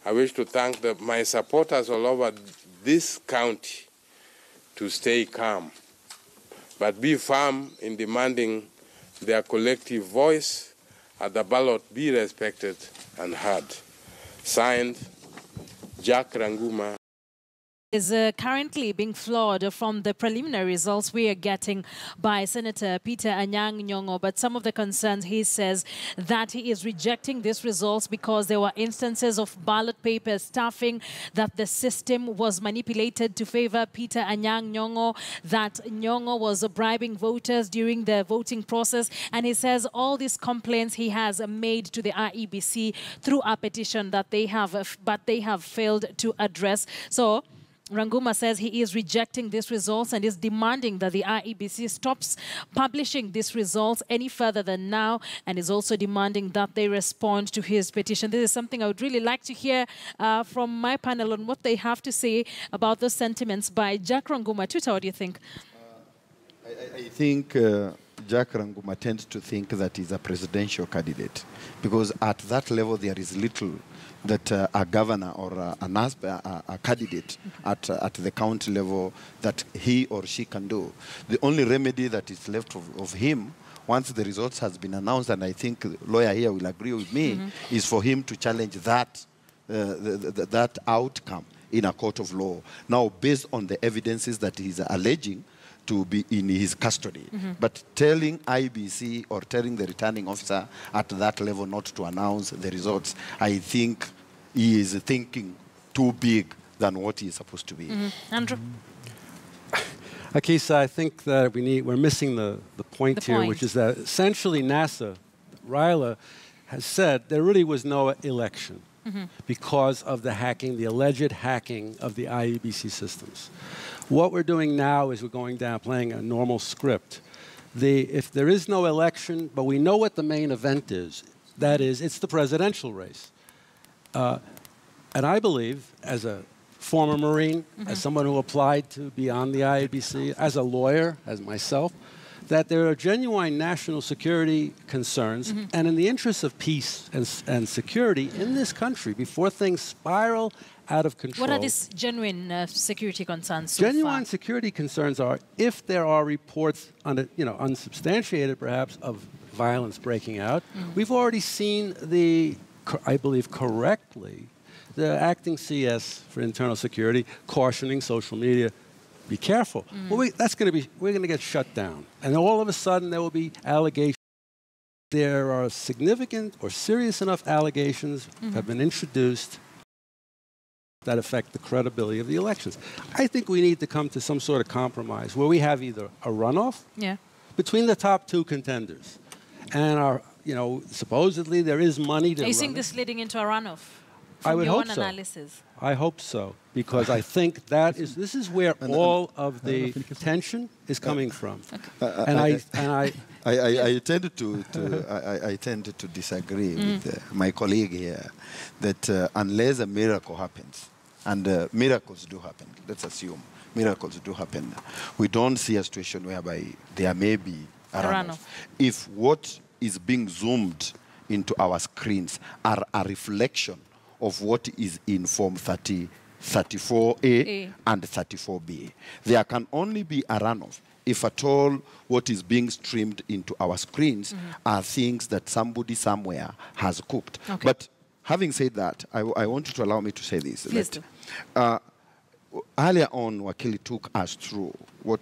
I wish to thank my supporters all over this county to stay calm, but be firm in demanding their collective voice at the ballot be respected and heard. Signed, Jack Ranguma. Is currently being flawed from the preliminary results we are getting by Senator Peter Anyang Nyong'o. But some of the concerns, he says that he is rejecting these results because there were instances of ballot paper stuffing, that the system was manipulated to favor Peter Anyang Nyong'o, that Nyong'o was bribing voters during the voting process. And he says all these complaints he has made to the IEBC through a petition that they have failed to address. So Ranguma says he is rejecting these results and is demanding that the IEBC stops publishing these results any further than now, and is also demanding that they respond to his petition. This is something I would really like to hear from my panel on what they have to say about those sentiments by Jack Ranguma. Tuta, what do you think? I think Jack Ranguma tends to think that he's a presidential candidate, because at that level there is little that a governor or a candidate at the county level that he or she can do. The only remedy that is left of him, once the results has been announced, and I think the lawyer here will agree with me, is for him to challenge that, that outcome in a court of law. Now, based on the evidences that he's alleging to be in his custody. But telling IBC or telling the returning officer at that level not to announce the results, I think he is thinking too big than what he is supposed to be. Andrew? Akisa, I think that we're missing the point here, which is that essentially NASA, Ryla, has said there really was no election because of the hacking, the alleged hacking of the IEBC systems. What we're doing now is we're going down playing a normal script. If there is no election, but we know what the main event is, that is, it's the presidential race. And I believe, as a former Marine, as someone who applied to be on the IEBC, as a lawyer, as myself, that there are genuine national security concerns, and in the interests of peace and security in this country, before things spiral out of control. What are these genuine security concerns so Genuine far? security concerns are if there are reports, unsubstantiated perhaps, of violence breaking out. We've already seen I believe correctly, the acting CS for internal security cautioning social media, be careful. Well, we're going to get shut down. And all of a sudden there will be allegations. There are significant or serious enough allegations have been introduced that affect the credibility of the elections. I think we need to come to some sort of compromise where we have either a runoff between the top two contenders, and supposedly there is money to. Are you seeing this leading into a runoff? I would hope so. Analysis? I hope so, because I think this is where all of the tension is coming from. And I tend to disagree with my colleague here that unless a miracle happens, and miracles do happen, let's assume miracles do happen, we don't see a situation whereby there may be a runoff. If what is being zoomed into our screens are a reflection of what is in Form 34A and 34B, there can only be a runoff if at all what is being streamed into our screens are things that somebody somewhere has cooked. But having said that, I want you to allow me to say this. Please do. Earlier on, Wakili took us through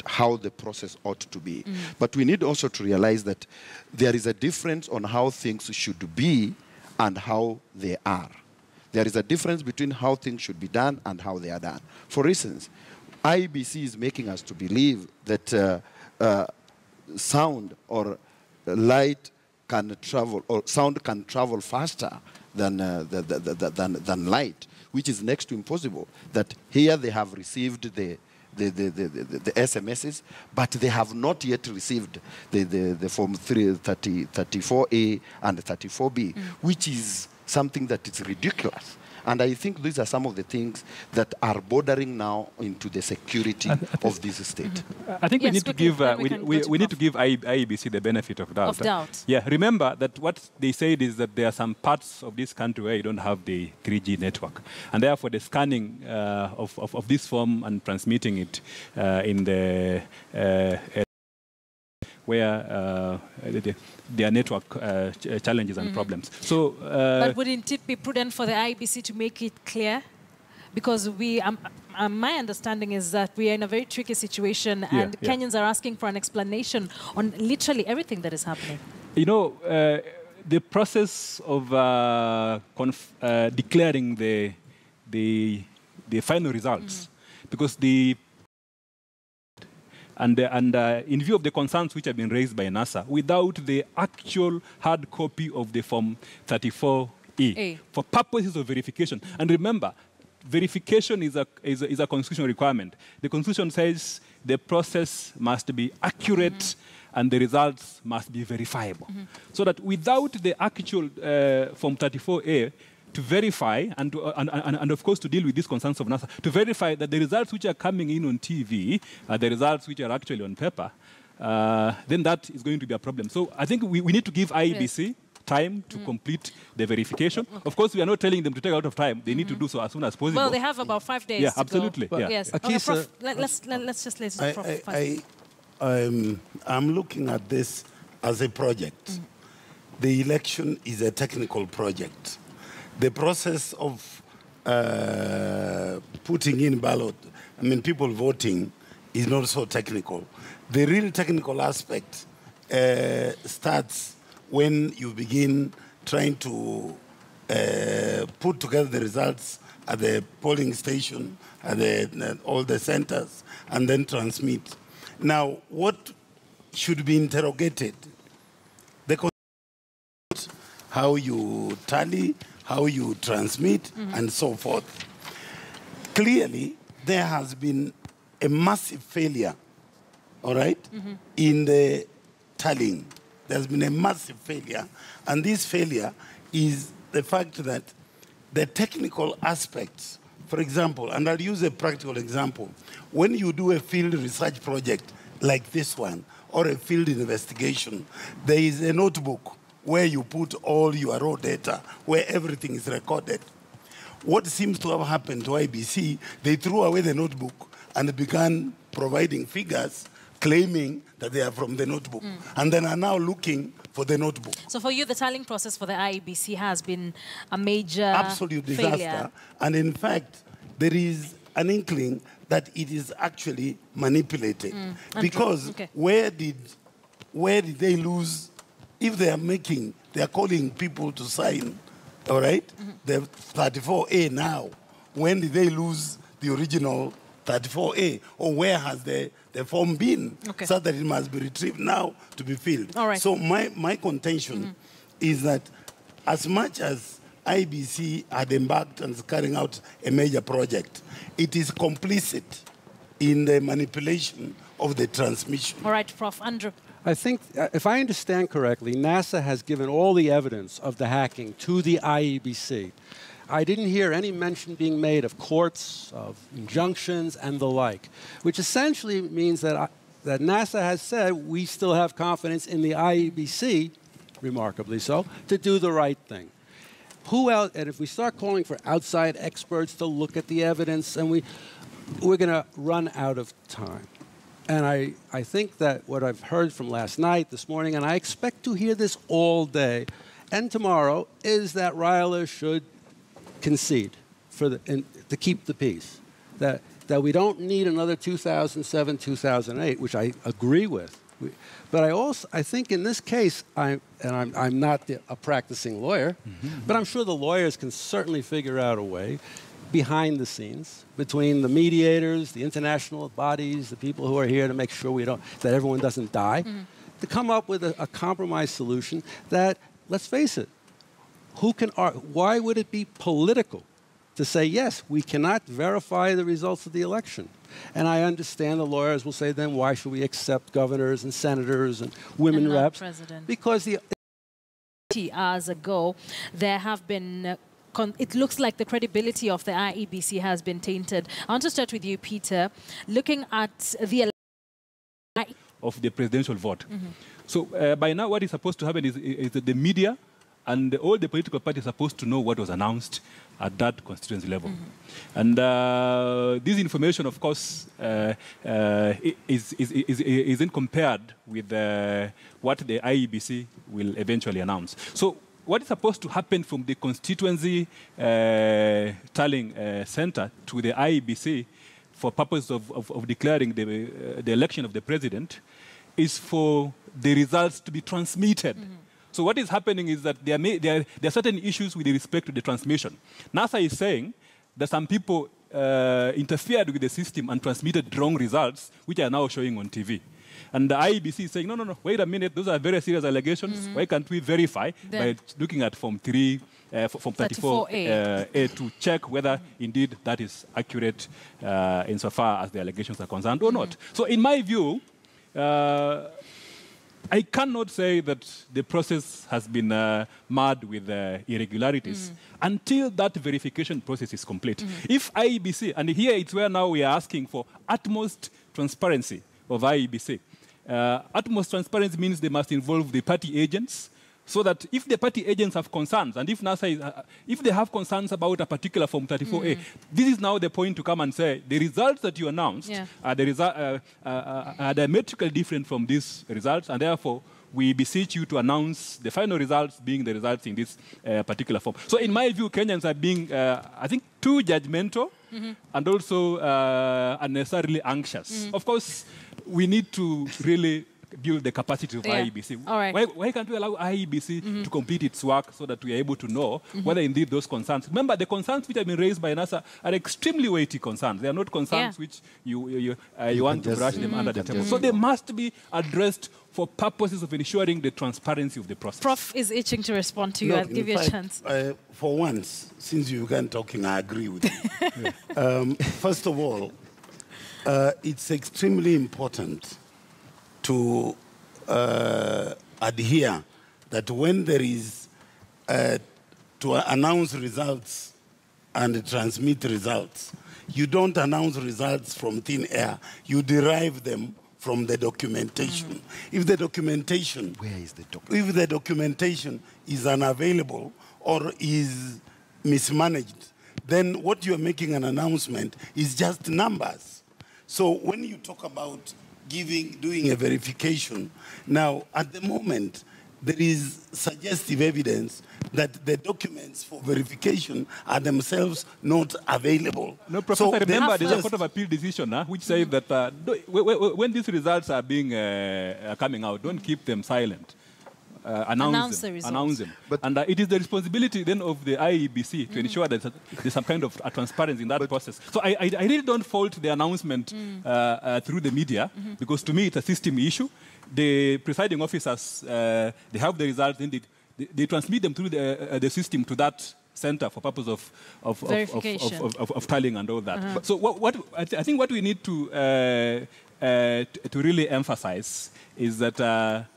how the process ought to be. But we need also to realize that there is a difference on how things should be and how they are. There is a difference between how things should be done and how they are done. For instance, IBC is making us to believe that sound or light can travel, or sound can travel faster than light, which is next to impossible. That here they have received the SMSs, but they have not yet received the Form 34A and 34B, which is something that is ridiculous. And I think these are some of the things that are bordering now into the security of this state. I think we need to give we need to give IEBC the benefit of doubt. Yeah, remember that what they said is that there are some parts of this country where you don't have the 3G network, and therefore the scanning of this form and transmitting it in the where there are network challenges and problems. So, but wouldn't it be prudent for the IEBC to make it clear? Because my understanding is that we are in a very tricky situation, and Kenyans are asking for an explanation on literally everything that is happening. You know, the process of declaring the final results, because and in view of the concerns which have been raised by NASA, without the actual hard copy of the Form 34A for purposes of verification. And remember, verification is a constitutional requirement. The Constitution says the process must be accurate and the results must be verifiable. So that without the actual Form 34A, to verify and of course to deal with these concerns of NASA, to verify that the results which are coming in on TV are the results which are actually on paper, then that is going to be a problem. So I think we need to give IEBC time to complete the verification. Of course, we are not telling them to take a lot of time. They need to do so as soon as possible. Well, they have about 5 days. Yeah, absolutely. To go. Yes. Prof, let's just listen to Prof. I'm looking at this as a project. The election is a technical project. The process of putting in ballot, I mean, people voting, is not so technical. The real technical aspect starts when you begin trying to put together the results at the polling station, at all the centers, and then transmit. Now, what should be interrogated? How you tally, how you transmit, and so forth. Clearly, there has been a massive failure, all right, in the tallying. There's been a massive failure, and this failure is the fact that the technical aspects, for example, and I'll use a practical example, when you do a field research project like this one, or a field investigation, there is a notebook where you put all your raw data, where everything is recorded. What seems to have happened to IBC, they threw away the notebook and began providing figures claiming that they are from the notebook, and then are now looking for the notebook. So for you, the tallying process for the IEBC has been a major absolute disaster. Failure. And in fact, there is an inkling that it is actually manipulated. Because where did they lose? If they are calling people to sign, all right, the 34A now, when did they lose the original 34A? Or where has the form been? So that it must be retrieved now to be filled. All right. So my contention is that as much as IBC had embarked on carrying out a major project, it is complicit in the manipulation of the transmission. All right, Prof. Andrew. I think, if I understand correctly, NASA has given all the evidence of the hacking to the IEBC. I didn't hear any mention being made of courts, of injunctions, and the like, which essentially means that NASA has said we still have confidence in the IEBC, remarkably so, to do the right thing. Who else? And if we start calling for outside experts to look at the evidence, and we're going to run out of time. And I think that what I've heard from last night, this morning, and I expect to hear this all day and tomorrow, is that Ryla should concede to keep the peace. That we don't need another 2007, 2008, which I agree with. But I think in this case, I'm not a practicing lawyer, but I'm sure the lawyers can certainly figure out a way behind the scenes between the mediators, the international bodies, the people who are here to make sure that everyone doesn't die, to come up with a compromise solution that, let's face it, why would it be political to say, yes, we cannot verify the results of the election? And I understand the lawyers will say, then why should we accept governors and senators and women reps? President. Because hours ago, there have been it looks like the credibility of the IEBC has been tainted. I want to start with you, Peter. Looking at the of the presidential vote. So by now what is supposed to happen is that the media and all the political parties are supposed to know what was announced at that constituency level. And this information, of course, isn't compared with what the IEBC will eventually announce. So what is supposed to happen from the constituency tallying center to the IEBC for purpose of declaring the election of the president is for the results to be transmitted. So what is happening is that there are certain issues with respect to the transmission. NASA is saying that some people interfered with the system and transmitted wrong results, which are now showing on TV. And the IEBC is saying, no, wait a minute, those are very serious allegations. Why can't we verify by looking at Form 3, Form 34A to check whether indeed that is accurate insofar as the allegations are concerned or not. So in my view, I cannot say that the process has been marred with irregularities until that verification process is complete. If IEBC, and here it's where now we are asking for utmost transparency of IEBC. Utmost transparency means they must involve the party agents, so that if the party agents have concerns, and if NASA is, if they have concerns about a particular Form 34A, this is now the point to come and say, the results that you announced are diametrically different from these results, and therefore we beseech you to announce the final results being the results in this particular form. So in my view, Kenyans are being, I think, too judgmental and also unnecessarily anxious. Of course, we need to really build the capacity of IEBC. All right. Why can't we allow IEBC to complete its work so that we are able to know whether indeed those concerns... Remember, the concerns which have been raised by NASA are extremely weighty concerns. They are not concerns which you want to brush them under the table. So they must be addressed for purposes of ensuring the transparency of the process. Prof is itching to respond to you. I'll give you a chance. For once, since you began talking, I agree with you. First of all, it's extremely important to adhere that when there is to announce results and transmit results, you don't announce results from thin air. You derive them from the documentation. If the documentation, where is the documentation? If the documentation is unavailable or is mismanaged, then what you're making an announcement is just numbers. So when you talk about doing a verification, now at the moment there is suggestive evidence that the documents for verification are themselves not available. No, Professor, so remember there's a Court of Appeal decision which says that when these results are being coming out, don't keep them silent. Announce them. And it is the responsibility then of the IEBC to ensure that there's some kind of transparency in that process. So I really don't fault the announcement through the media, because to me it's a system issue. The presiding officers, they have the results, then they transmit them through the system to that center for purpose of tallying and all that. So I think what we need to really emphasize is that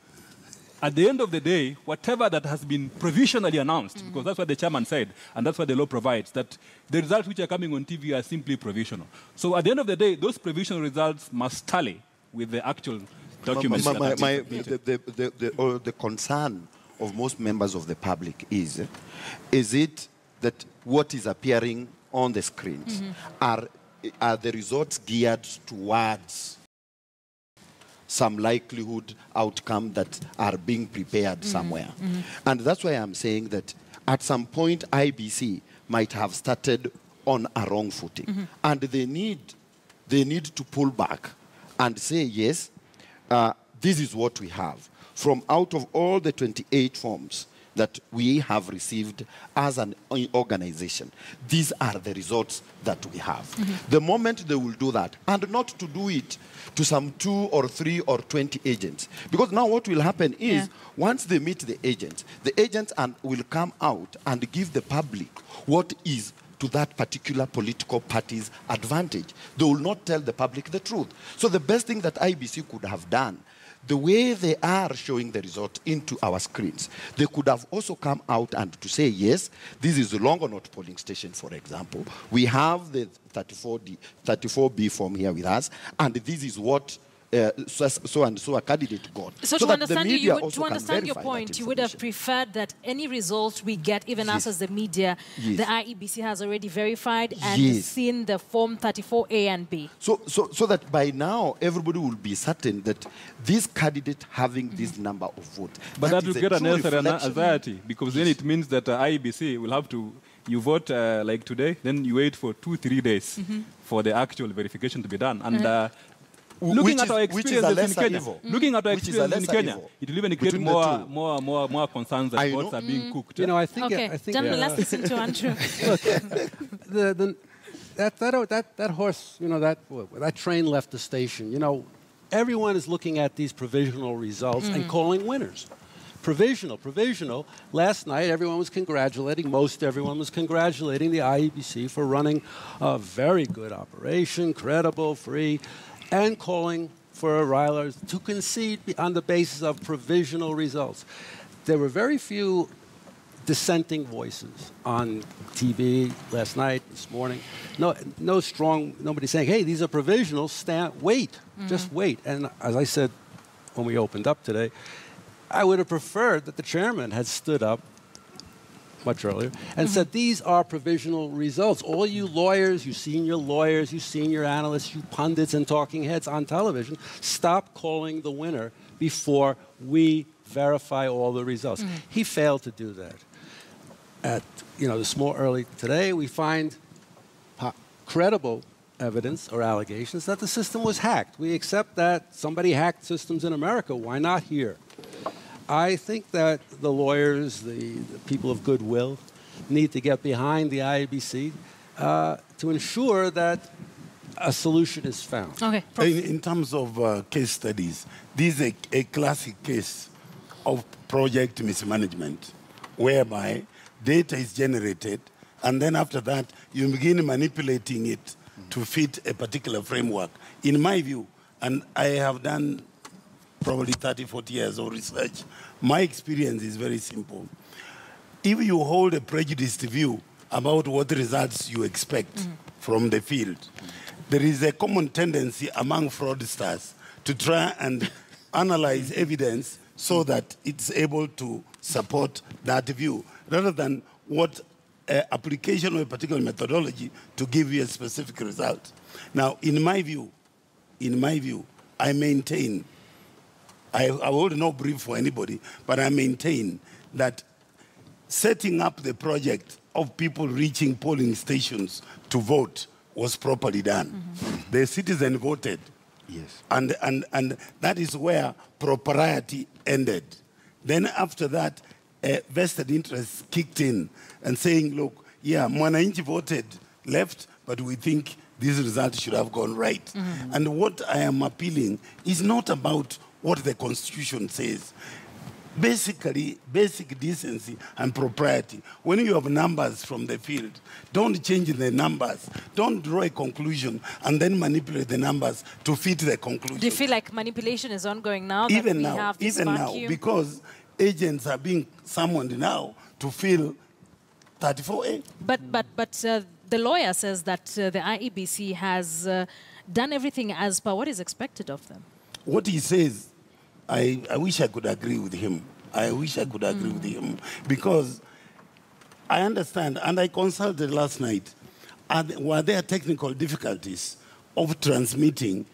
at the end of the day, whatever that has been provisionally announced, because that's what the chairman said, and that's what the law provides, that the results which are coming on TV are simply provisional. So at the end of the day, those provisional results must tally with the actual documents. The concern of most members of the public is it that what is appearing on the screens are the results geared towards some likelihood outcome that are being prepared somewhere. And that's why I'm saying that at some point IBC might have started on a wrong footing. And they need to pull back and say, yes, this is what we have. From out of all the 28 forms that we have received as an organization, these are the results that we have. The moment they will do that, and not to do it to some 2 or 3 or 20 agents. Because now what will happen is, once they meet the agents will come out and give the public what is to that particular political party's advantage. They will not tell the public the truth. So the best thing that IBC could have done, the way they are showing the result into our screens, they could have also come out and to say, yes, this is the Longonot polling station, for example. We have the 34B form here with us, and this is what so and so a candidate got. So to understand, to understand your point, you would have preferred that any results we get, even us as the media, the IEBC has already verified and seen the form 34A and B. So that by now everybody will be certain that this candidate having this number of votes. But that will get an anxiety, because then it means that IEBC will have to, you vote like today, then you wait for 2-3 days for the actual verification to be done. And looking at our experiences in Kenya, it will even create more concerns that votes are being cooked. You know, I think. Gentlemen, let's listen to Andrew. Look, that horse, you know, that train left the station. You know, everyone is looking at these provisional results and calling winners. Provisional. Last night, everyone was congratulating, most everyone was congratulating the IEBC for running a very good operation, credible, free, and calling for Ryler to concede on the basis of provisional results. There were very few dissenting voices on TV last night, this morning. Nobody saying, hey, these are provisional, wait, just wait. And as I said when we opened up today, I would have preferred that the chairman had stood up much earlier, and said, these are provisional results. All you lawyers, you senior analysts, you pundits and talking heads on television, stop calling the winner before we verify all the results. He failed to do that. This more early today, we find credible evidence or allegations that the system was hacked. We accept that somebody hacked systems in America. Why not here? I think that the lawyers, the people of goodwill, need to get behind the IEBC to ensure that a solution is found. Okay. In terms of case studies, this is a classic case of project mismanagement, whereby data is generated, and then after that, you begin manipulating it to fit a particular framework. In my view, and I have done probably 30, 40 years of research, my experience is very simple. If you hold a prejudiced view about what results you expect from the field, there is a common tendency among fraudsters to try and analyze evidence so that it's able to support that view, rather than what application of a particular methodology to give you a specific result. Now, in my view, I maintain, I hold no brief for anybody, but I maintain that setting up the project of people reaching polling stations to vote was properly done. The citizen voted. Yes. And that is where propriety ended. Then after that, vested interests kicked in and saying, look, yeah, Mwananchi voted left, but we think this result should have gone right. And what I am appealing is not about what the Constitution says. Basically, basic decency and propriety. When you have numbers from the field, don't change the numbers. Don't draw a conclusion and then manipulate the numbers to fit the conclusion. Do you feel like manipulation is ongoing now? Even now, because agents are being summoned now to fill 34A. But the lawyer says that the IEBC has done everything as per what is expected of them. What he says, I wish I could agree with him. Because I understand, and I consulted last night, were there technical difficulties of transmitting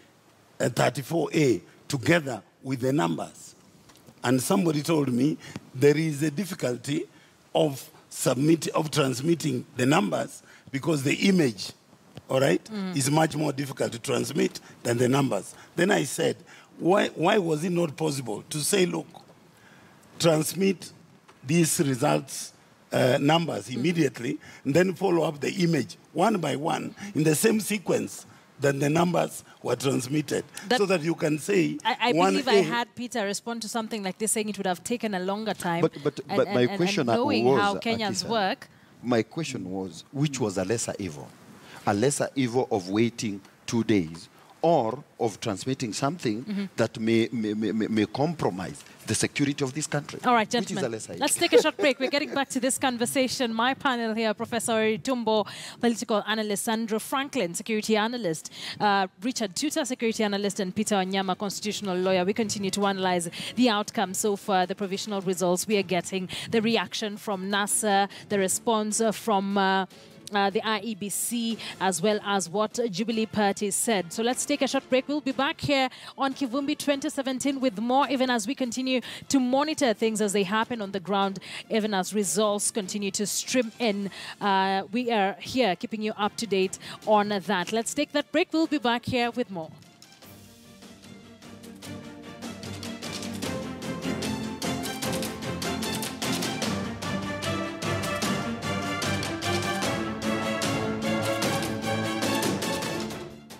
a 34A together with the numbers? And somebody told me there is a difficulty of transmitting the numbers because the image, all right, is much more difficult to transmit than the numbers. Then I said, why was it not possible to say, look, transmit these results numbers immediately, and then follow up the image one by one in the same sequence that the numbers were transmitted, so that you can say... I believe I had Peter respond to something like this, saying it would have taken a longer time. But my question was... knowing how Kenyans work... My question was, which was a lesser evil? A lesser evil of waiting 2 days, or of transmitting something that may compromise the security of this country. All right, gentlemen, let's take a short break. We're getting back to this conversation. My panel here, Professor Tumbo, political analyst, Sandra Franklin, security analyst, Richard Tuta, security analyst, and Peter Onyama, constitutional lawyer. We continue to analyze the outcome so far, the provisional results we are getting, the reaction from NASA, the response from the IEBC, as well as what Jubilee Party said. So let's take a short break. We'll be back here on Kivumbi 2017 with more, even as we continue to monitor things as they happen on the ground, even as results continue to stream in. We are here keeping you up to date on that. Let's take that break. We'll be back here with more.